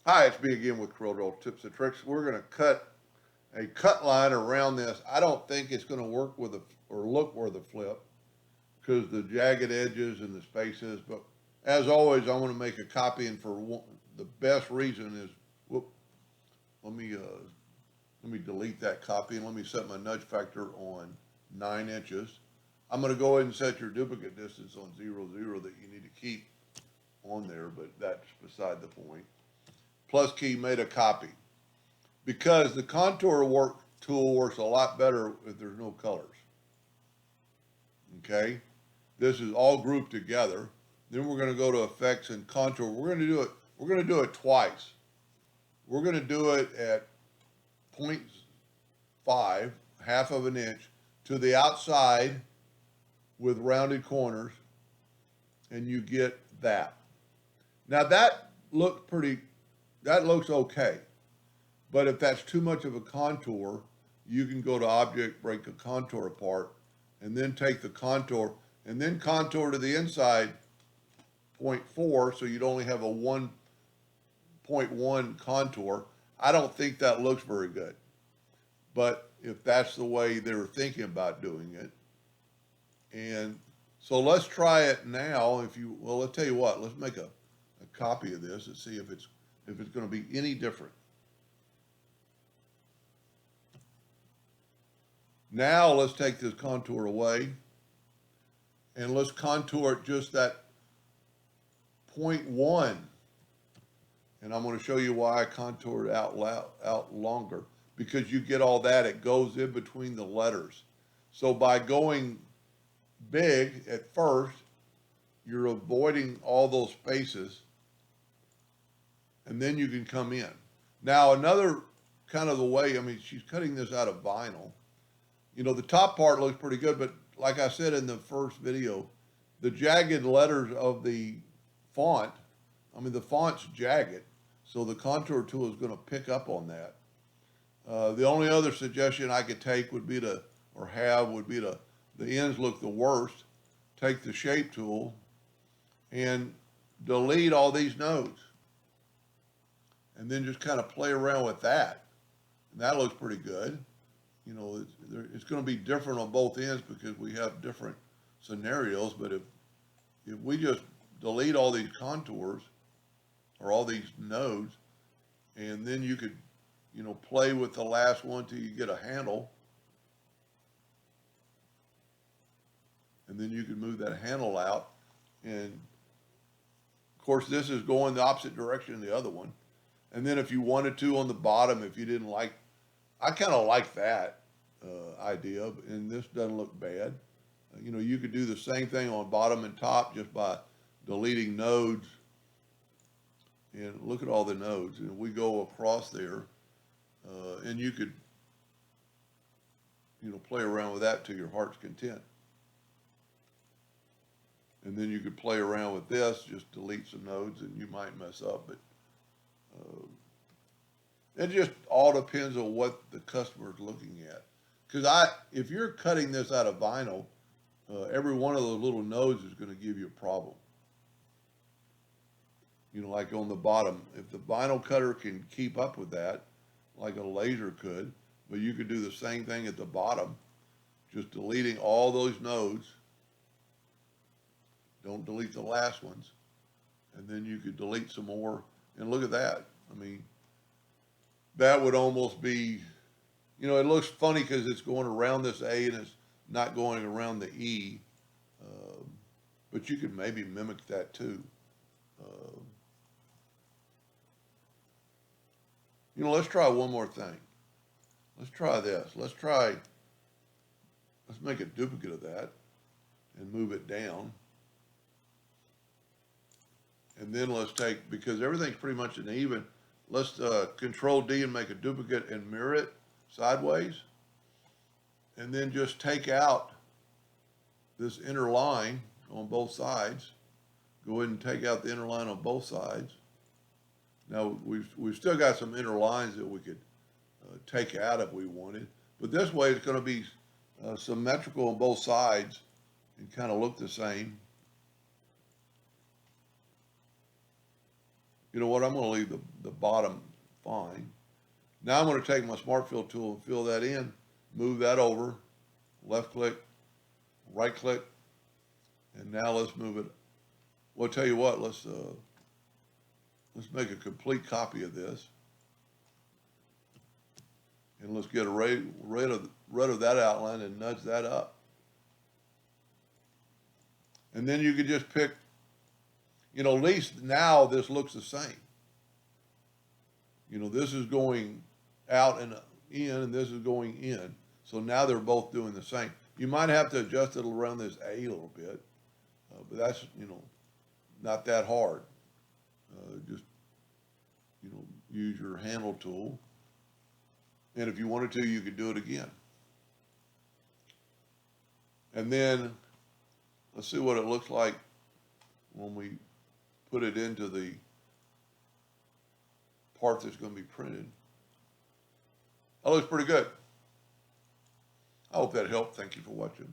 Hi, it's me again with Corel Tips and Tricks. We're going to cut a cut line around this. I don't think it's going to work with a or look with a flip because the jagged edges and the spaces. But as always, I want to make a copy, and for one, the best reason is, whoop, let me uh, let me delete that copy and let me set my nudge factor on 9 inches. I'm going to go ahead and set your duplicate distance on 0, 0 that you need to keep on there, but that's beside the point. Plus key made a copy because the contour work tool works a lot better if there's no colors. Okay, this is all grouped together. Then we're going to go to effects and contour. We're going to do it. We're going to do it twice. We're going to do it at 0.5, half of an inch, to the outside with rounded corners, and you get that. Now that looks pretty. That looks okay. But if that's too much of a contour, you can go to object, break a contour apart, and then take the contour and then contour to the inside 0.4 so you'd only have a 1.1 contour. I don't think that looks very good. But if that's the way they were thinking about doing it. And so let's try it now. Well, let's tell you what, let's make a copy of this and see if it's going to be any different. Now let's take this contour away and let's contour it just that 0.1. And I'm going to show you why I contoured out longer. Because you get all that, it goes in between the letters. So by going big at first, you're avoiding all those spaces, and then you can come in. Now another kind of the way, she's cutting this out of vinyl. The top part looks pretty good, but like I said in the first video, the jagged letters of the font, the font's jagged, so the contour tool is going to pick up on that. The only other suggestion I could take would be the ends look the worst. Take the shape tool and delete all these nodes. And then just kind of play around with that. And that looks pretty good. It's going to be different on both ends because we have different scenarios. But if we just delete all these contours or all these nodes, and then you could, play with the last one till you get a handle. And then you can move that handle out. And of course, this is going the opposite direction of the other one. And then if you wanted to on the bottom, if you didn't like, I kind of like that idea, and this doesn't look bad. You could do the same thing on bottom and top just by deleting nodes. And look at all the nodes. And we go across there, and you could, play around with that to your heart's content. And then you could play around with this, just delete some nodes, and you might mess up, but it just all depends on what the customer is looking at. Because if you're cutting this out of vinyl, every one of those little nodes is going to give you a problem. Like on the bottom, if the vinyl cutter can keep up with that, like a laser could, but you could do the same thing at the bottom, just deleting all those nodes. Don't delete the last ones. And then you could delete some more. And look at that. That would almost be, it looks funny because it's going around this A and it's not going around the E. But you could maybe mimic that too. Let's try one more thing. Let's try this. Let's make a duplicate of that and move it down. And then let's take, because everything's pretty much an even, let's Control D and make a duplicate and mirror it sideways. And then just take out this inner line on both sides. Go ahead and take out the inner line on both sides. Now, we've still got some inner lines that we could take out if we wanted. But this way it's going to be symmetrical on both sides and kind of look the same. You know what, I'm gonna leave the bottom fine. Now I'm gonna take my Smart Fill tool and fill that in, move that over, left click, right click, and now let's move it. Well, I'll tell you what, let's make a complete copy of this. And let's get rid of that outline and nudge that up. And then you could just pick, you know, at least now this looks the same. You know, this is going out and in, and this is going in. So now they're both doing the same. You might have to adjust it around this A a little bit, but that's, you know, not that hard. Just, you know, use your handle tool. And if you wanted to, you could do it again. And then let's see what it looks like when we put it into the part that's going to be printed. That looks pretty good. I hope that helped. Thank you for watching.